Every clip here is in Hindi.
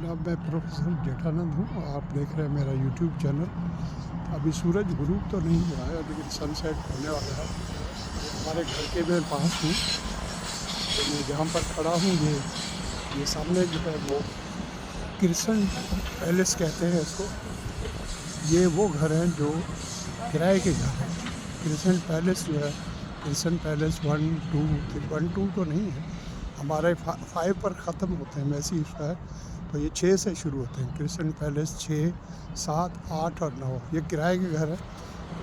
जनाब, मैं प्रोफेसर जेठानंद हूँ। आप देख रहे हैं मेरा यूट्यूब चैनल। अभी सूरज गुरूब तो नहीं हुआ है, लेकिन सनसेट होने वाला है। हमारे घर के मैं पास हूँ, तो मैं जहाँ पर खड़ा हूँ ये सामने जो है वो क्रिसेंट पैलेस कहते हैं इसको। ये वो घर हैं जो किराए के घर हैं। क्रिसेंट पैलेस जो है, क्रिसेंट पैलेस 1 2 तो नहीं है, हमारे 5 पर ख़त्म होते हैं मैसी स्क्वायर, तो ये 6 से शुरू होते हैं। क्रिसेंट पैलेस 6, 7, 8 और 9 ये किराए के घर है।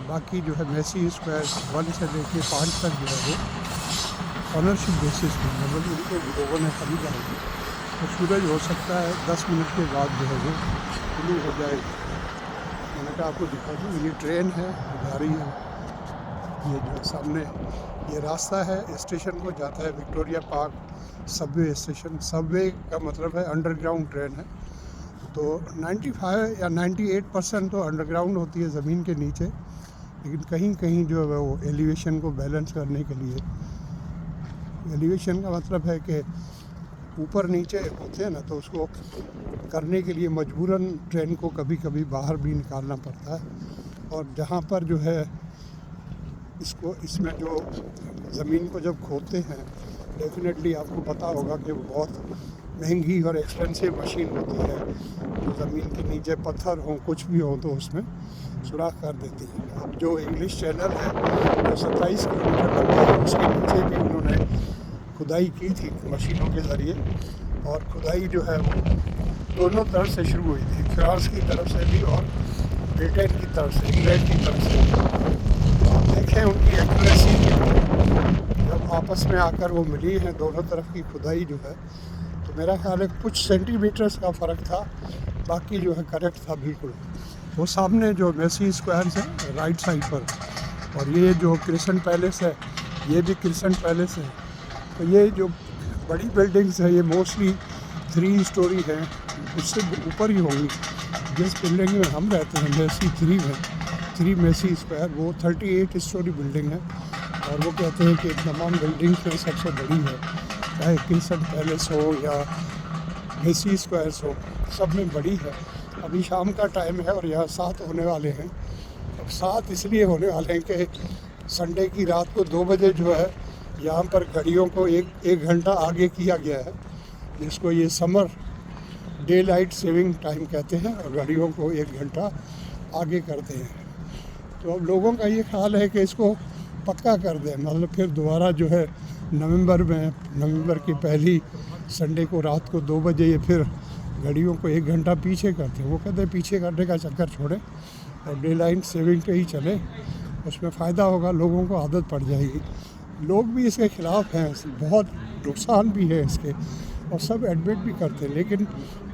बाकी जो है मैसी स्क्वायर 1 से लेके 5 तक जो है वो ऑनरशिप बेसिस में, मतलब इनको लोगों ने खरीदा है। तो सूरज हो सकता है 10 मिनट के बाद जो है वो शुरू हो जाएगी। मैंने कहा आपको दिखा दूँ, ये ट्रेन है जा रही है। ये जो सामने ये रास्ता है स्टेशन को जाता है Victoria park Subway station. Subway का मतलब है अंडरग्राउंड ट्रेन है। तो 95 या 98% तो अंडरग्राउंड होती है ज़मीन के नीचे, लेकिन कहीं कहीं जो है वो एलिवेशन को बैलेंस करने के लिए, एलिवेशन का मतलब है कि ऊपर नीचे होते हैं ना, तो उसको करने के लिए मजबूरन ट्रेन को कभी कभी बाहर भी निकालना पड़ता है। और जहाँ पर जो है इसमें जो ज़मीन को जब खोदते हैं, डेफिनेटली आपको पता होगा कि वो बहुत महंगी और एक्सपेंसिव मशीन होती है, जो ज़मीन के नीचे पत्थर हो कुछ भी हो तो उसमें सुराख कर देती है। अब जो इंग्लिश चैनल है जो 27 किलोमीटर लंबा है, उसके नीचे भी उन्होंने खुदाई की थी मशीनों के ज़रिए, और खुदाई जो है वो दोनों तरफ से शुरू हुई थी, फ्रांस की तरफ से भी और ब्रिटेन की तरफ से, इंग्लैंड की तरफ से। आप देखें उनकी एक्यूरेसी जब आपस में आकर वो मिली हैं, दोनों तरफ की खुदाई जो है, तो मेरा ख्याल है कुछ सेंटीमीटर्स का फ़र्क था, बाकी जो है करेक्ट था बिल्कुल। वो सामने जो मैसी स्क्वायर्स है राइट साइड पर, और ये जो क्रिसेंट पैलेस है ये भी क्रिसेंट पैलेस है। तो ये जो बड़ी बिल्डिंग्स है ये मोस्टली 3 स्टोरी हैं, उससे ऊपर ही होंगी। जिस बिल्डिंग में हम रहते हैं मैसी 3 है, 3 मैसी स्क्वायर, वो 38 स्टोरी बिल्डिंग है। और वो कहते हैं कि तमाम बिल्डिंग्स में सबसे बड़ी है, चाहे क्रिसेंट पैलेस हो या मैसी स्क्वायर्स हो, सब में बड़ी है। अभी शाम का टाइम है और यहाँ 7 होने वाले हैं। अब 7 इसलिए होने वाले हैं कि संडे की रात को 2 बजे जो है यहाँ पर घड़ियों को एक घंटा आगे किया गया है, जिसको ये summer day light saving time कहते हैं, और घड़ियों को 1 घंटा आगे करते हैं। तो अब लोगों का ये ख्याल है कि इसको पक्का कर दें, मतलब फिर दोबारा जो है नवंबर की पहली संडे को रात को 2 बजे ये फिर घड़ियों को 1 घंटा पीछे करते हैं। वो कहते हैं पीछे करने का चक्कर छोड़ें और डे लाइट सेविंग पे ही चले, उसमें फ़ायदा होगा, लोगों को आदत पड़ जाएगी। लोग भी इसके ख़िलाफ़ हैं, बहुत नुकसान भी है इसके, और सब एडमिट भी करते हैं। लेकिन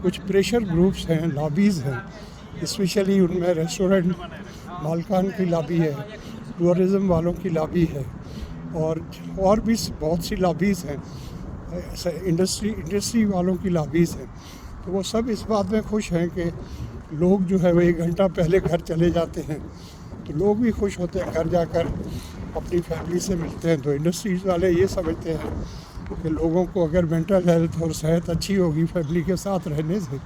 कुछ प्रेशर ग्रुप्स हैं, लॉबीज़ हैं, स्पेशली उनमें रेस्टोरेंट मालकान की लॉबी है, टूरिज़म वालों की लॉबी है, और भी बहुत सी लॉबीज़ हैं, इंडस्ट्री वालों की लॉबीज़ हैं। तो वो सब इस बात में खुश हैं कि लोग जो है वो 1 घंटा पहले घर चले जाते हैं, तो लोग भी खुश होते हैं, घर जाकर अपनी फैमिली से मिलते हैं। तो इंडस्ट्रीज़ वाले ये समझते हैं कि लोगों को अगर मेंटल हेल्थ और सेहत अच्छी होगी फैमिली के साथ रहने से,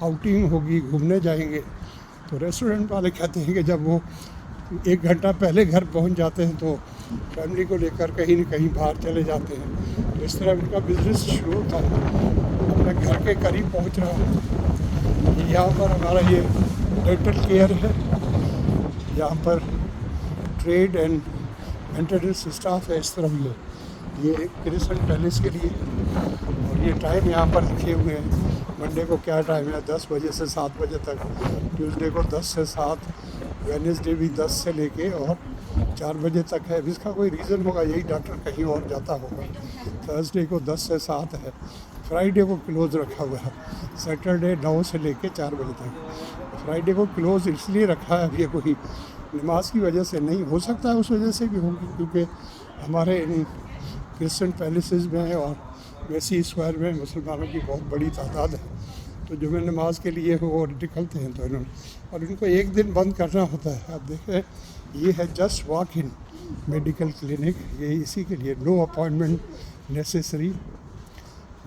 आउटिंग होगी, घूमने जाएंगे। तो रेस्टोरेंट वाले कहते हैं कि जब वो 1 घंटा पहले घर पहुंच जाते हैं तो फैमिली को लेकर कहीं न कहीं बाहर चले जाते हैं। तो इस तरह उनका बिज़नेस शुरू होता है। अपने घर के करीब पहुंच रहा हूँ। यहाँ पर हमारा ये डेंटल केयर है, यहाँ पर ट्रेड एंड मेंटेनेंस स्टाफ है इस तरफ। ये क्रिसेंट पैलेस के लिए, और ये टाइम यहाँ पर लिखे हुए हैं। मंडे को क्या टाइम है, 10 बजे से 7 बजे तक, ट्यूसडे को 10 से 7, वेडनेसडे भी 10 से लेके और 4 बजे तक है। इसका कोई रीज़न होगा, यही डॉक्टर कहीं और जाता होगा। थर्सडे को 10 से 7 है, फ्राइडे को क्लोज़ रखा हुआ है, सैटरडे 9 से लेके 4 बजे तक। फ्राइडे को क्लोज़ इसलिए रखा है, अब ये कोई नमाज की वजह से नहीं, हो सकता है उस वजह से भी होगी, क्योंकि हमारे इन क्रिसेंट पैलेसेस में और मैसी स्क्वायर में मुसलमानों की बहुत बड़ी तादाद है। तो जुमे नमाज के लिए वो निकलते हैं, तो इन्होंने, और इनको 1 दिन बंद करना होता है। अब देखें ये है just walk in medical clinic, ये इसी के लिए, no appointment necessary.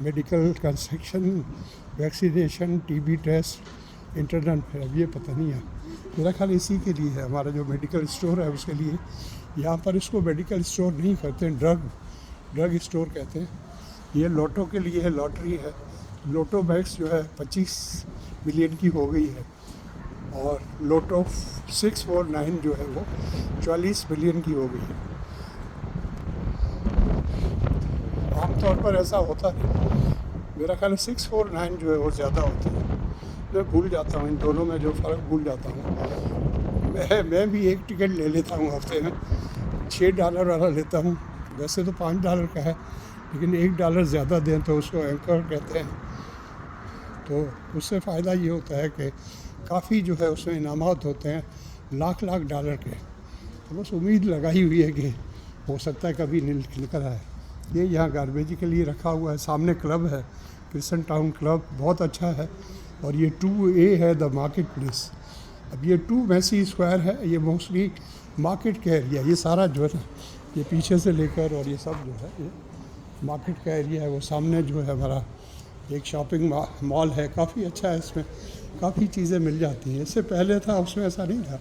Medical construction, vaccination, TB test, internet है। अब ये पता नहीं है, मेरा ख्याल इसी के लिए है, हमारा जो मेडिकल स्टोर है उसके लिए। यहाँ पर इसको मेडिकल स्टोर नहीं कहते हैं, ड्रग स्टोर कहते हैं। ये लोटो के लिए है, लॉटरी है। लोटो मैक्स जो है 25 मिलियन की हो गई है, और लोटो 649 जो है वो 44 मिलियन की हो गई है। आमतौर पर ऐसा होता नहीं, मेरा ख्याल 649 जो है वो ज़्यादा होती है। मैं भूल जाता हूँ इन दोनों में जो फ़र्क, भूल जाता हूँ। मैं भी एक टिकट ले लेता हूँ हफ्ते में, $6 वाला लेता हूँ। वैसे तो $5 का है, लेकिन $1 ज़्यादा दें तो उसको एंकर कहते हैं। तो उससे फ़ायदा ये होता है कि काफ़ी जो है उसमें इनामात होते हैं, लाख डॉलर के। तो बस उम्मीद लगाई हुई है कि हो सकता है कभी निकल आए। ये यहाँ गार्बेज के लिए रखा हुआ है। सामने क्लब है, क्रिस्टन टाउन क्लब, बहुत अच्छा है। और ये 2A है द मार्केट प्लेस। अब ये 2 मैसी स्क्वायर है, ये मोस्टली मार्केट का एरिया। ये सारा जो है ना, ये पीछे से लेकर और ये सब जो है ये मार्केट का एरिया है। वो सामने जो है हमारा एक शॉपिंग मॉल है, काफ़ी अच्छा है, इसमें काफ़ी चीज़ें मिल जाती हैं। इससे पहले था उसमें ऐसा नहीं था।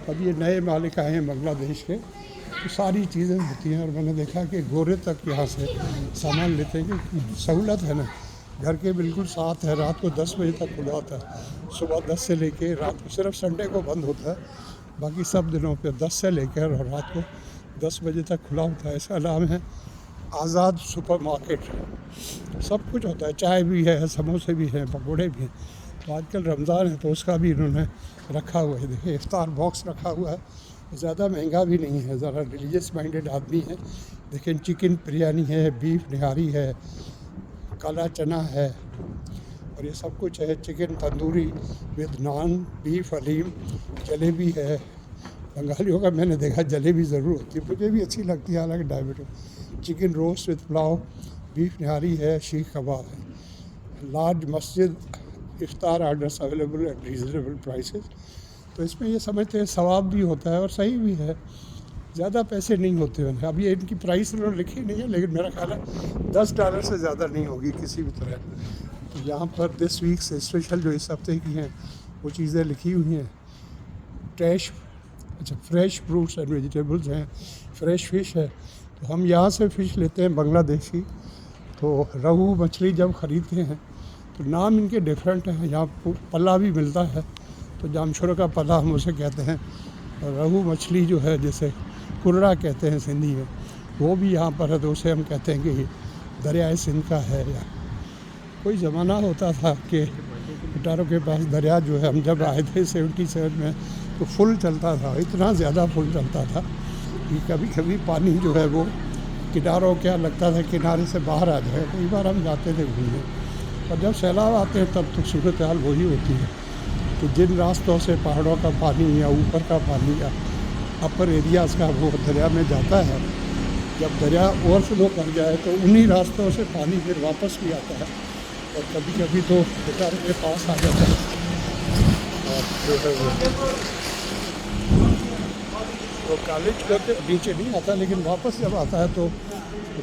अब ये नए मालिक आए हैं बांग्लादेश के, तो सारी चीज़ें होती हैं। और मैंने देखा कि गोरे तक यहाँ से सामान लेते हैं, कि सहूलत है ना, घर के बिल्कुल साथ है। रात को 10 बजे तक खुला होता है, सुबह 10 से लेके रात को, सिर्फ संडे को बंद होता है, बाकी सब दिनों पे 10 से लेकर और रात को 10 बजे तक खुला होता है। इसका नाम है आज़ाद सुपर मार्केट। सब कुछ होता है, चाय भी है, समोसे भी हैं, पकौड़े भी हैं। तो आजकल रमज़ान है तो उसका भी इन्होंने रखा हुआ है। देखिए इफ्तार बॉक्स रखा हुआ है, ज़्यादा महंगा भी नहीं है, ज़रा रिलीजियस माइंडेड आदमी है। लेकिन चिकन बिरयानी है, बीफ निहारी है, काला चना है, और ये सब कुछ है। Chicken tandoori with naan, beef haleem, jalebi है। बंगालियों का मैंने देखा जलेबी ज़रूर होती है, मुझे भी अच्छी लगती है, हालांकि diabetes. Chicken roast with pulao, beef nihari है, शीख कबाब है। Large masjid iftar orders available at reasonable prices. तो इसमें ये समझते हैं सवाब भी होता है और सही भी है, ज़्यादा पैसे नहीं होते हैं। अब ये इनकी प्राइस इन्होंने लिखी नहीं है, लेकिन मेरा ख्याल है $10 से ज़्यादा नहीं होगी किसी भी तरह। तो यहाँ पर दिस वीक से स्पेशल जो इस हफ्ते की हैं वो चीज़ें लिखी हुई हैं। फ्रेश फ्रूट्स एंड वेजिटेबल्स हैं, फ्रेश फ़िश है। तो हम यहाँ से फ़िश लेते हैं बांग्लादेशी। तो रहू मछली जब ख़रीदते हैं तो नाम इनके डिफरेंट हैं। यहाँ पल्ला भी मिलता है, तो जामशोर का पल्ला हम उसे कहते हैं। और रहू मछली जो है, जैसे कुर्रा कहते हैं सिंधी में, वो भी यहाँ पर है, तो उसे हम कहते हैं कि दरियाए सिंध का है। या कोई ज़माना होता था कि इटारों के पास दरिया जो है, हम जब आए थे 77 में, तो फुल चलता था, इतना ज़्यादा फुल चलता था कि कभी कभी पानी जो है वो किनारों क्या लगता था किनारे से बाहर आ जाए। कई बार हम जाते थे घूमने, और जब सैलाब आते हैं तब तो सूरत हाल वही होती है कि जिन रास्तों से पहाड़ों का पानी या ऊपर का पानी या अपर एरियाज़ का वो दरिया में जाता है, जब दरिया ओवरफ्लो कर जाए तो उन्हीं रास्तों से पानी फिर वापस भी आता है, और कभी कभी तो बेचारे के पास आ जाता है। और जो है वो कॉलेज करके नीचे नहीं आता, लेकिन वापस जब आता है तो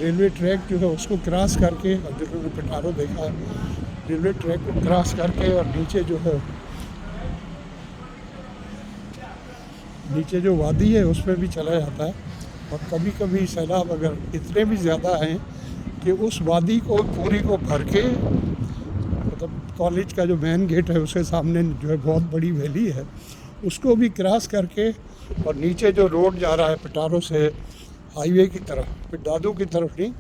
रेलवे ट्रैक जो है उसको क्रॉस करके, और जिन्होंने पिटारो देखा है, रेलवे ट्रैक को क्रॉस करके और नीचे जो है, नीचे जो वादी है उसमें भी चला जाता है। और कभी कभी सैलाब अगर इतने भी ज़्यादा हैं कि उस वादी को पूरी को भर के, मतलब कॉलेज का जो मेन गेट है उसके सामने जो है बहुत बड़ी वैली है, उसको भी क्रॉस करके, और नीचे जो रोड जा रहा है पिटारो से हाईवे की तरफ, पिटादू की तरफ नहीं,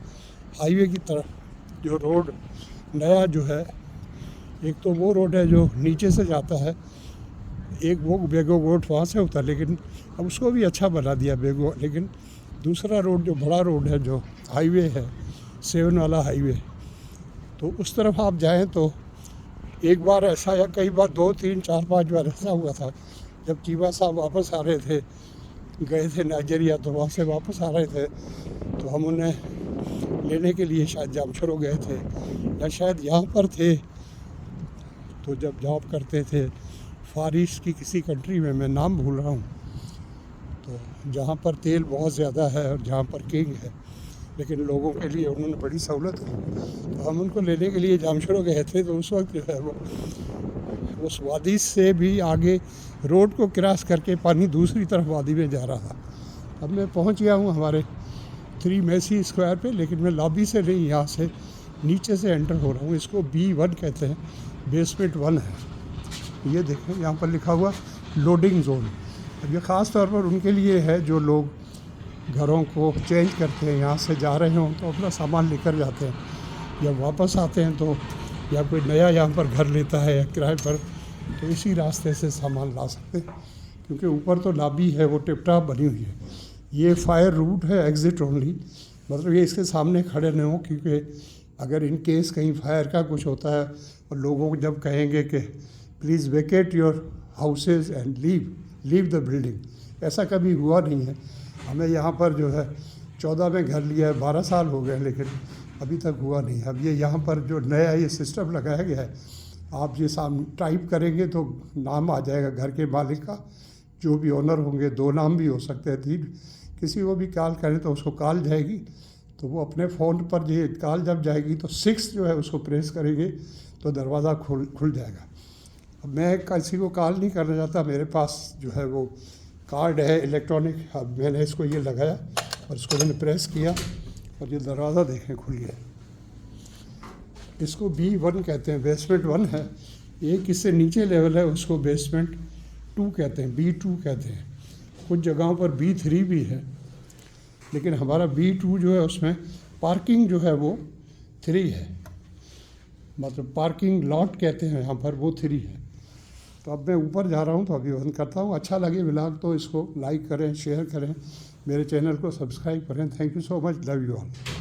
हाईवे की तरफ जो रोड नया जो है, एक तो वो रोड है जो नीचे से जाता है, एक वो बेगो रोड वहाँ से होता है, लेकिन अब उसको भी अच्छा बना दिया बेगो। लेकिन दूसरा रोड जो बड़ा रोड है, जो हाईवे है, 7 वाला हाईवे, तो उस तरफ आप जाएं तो एक बार ऐसा, या कई बार 2, 3, 4, 5 बार ऐसा हुआ था, जब चीमा साहब वापस आ रहे थे, गए थे नाइजीरिया, तो वहाँ से वापस आ रहे थे, तो हम उन्हें लेने के लिए शायद जामशोर गए थे, या शायद यहाँ पर थे। तो जब जॉब करते थे फार ईस्ट की किसी कंट्री में, मैं नाम भूल रहा हूँ, तो जहाँ पर तेल बहुत ज़्यादा है और जहाँ पर किंग है, लेकिन लोगों के लिए उन्होंने बड़ी सहूलत की। तो हम उनको लेने के लिए जामशोड़ा गए थे, तो उस वक्त जो है वो उस वादी से भी आगे रोड को क्रॉस करके पानी दूसरी तरफ वादी में जा रहा था। अब मैं पहुंच गया हूं हमारे 3 मेसी स्क्वायर पे, लेकिन मैं लॉबी से नहीं, यहाँ से नीचे से एंटर हो रहा हूँ। इसको B1 कहते हैं, बेसमेंट 1 है। ये देखें यहाँ पर लिखा हुआ लोडिंग जोन। अब ये ख़ास तौर पर उनके लिए है जो लोग घरों को चेंज करते हैं, यहाँ से जा रहे हों तो अपना सामान लेकर जाते हैं, जब वापस आते हैं तो या कोई नया यहाँ पर घर लेता है या किराए पर, तो इसी रास्ते से सामान ला सकते हैं, क्योंकि ऊपर तो लॉबी है वो टिप टॉप बनी हुई है। ये फायर रूट है, एग्ज़िट ओनली, मतलब ये इसके सामने खड़े न हो, क्योंकि अगर इन केस कहीं फायर का कुछ होता है और लोगों को जब कहेंगे कि please vacate your houses and leave the building, ऐसा कभी हुआ नहीं है। हमें यहाँ पर जो है 14 में घर लिया है, 12 साल हो गए, लेकिन अभी तक हुआ नहीं। अब ये यहाँ पर जो नया ये सिस्टम लगाया गया है, आप ये सामने टाइप करेंगे तो नाम आ जाएगा घर के मालिक का, जो भी ओनर होंगे, 2 नाम भी हो सकते हैं, 3, किसी को भी कॉल करें तो उसको कॉल जाएगी, तो वो अपने फ़ोन पर ये कॉल जब जाएगी तो 6 जो है उसको प्रेस करेंगे तो दरवाज़ा खुल जाएगा। अब मैं किसी को कॉल नहीं करना चाहता, मेरे पास जो है वो कार्ड है इलेक्ट्रॉनिक। अब मैंने इसको ये लगाया और इसको मैंने प्रेस किया और ये दरवाज़ा देखें खुल गया। इसको B1 कहते हैं, बेसमेंट 1 है। एक इससे नीचे लेवल है, उसको बेसमेंट 2 कहते हैं, B2 कहते हैं। कुछ जगहों पर B3 भी है, लेकिन हमारा B2 जो है उसमें पार्किंग जो है वो 3 है, मतलब पार्किंग लॉट कहते हैं यहाँ पर, वो 3 है। तो अब मैं ऊपर जा रहा हूँ, तो अभी बंद करता हूँ। अच्छा लगे व्लॉग तो इसको लाइक करें, शेयर करें, मेरे चैनल को सब्सक्राइब करें। Thank you so much, love you all.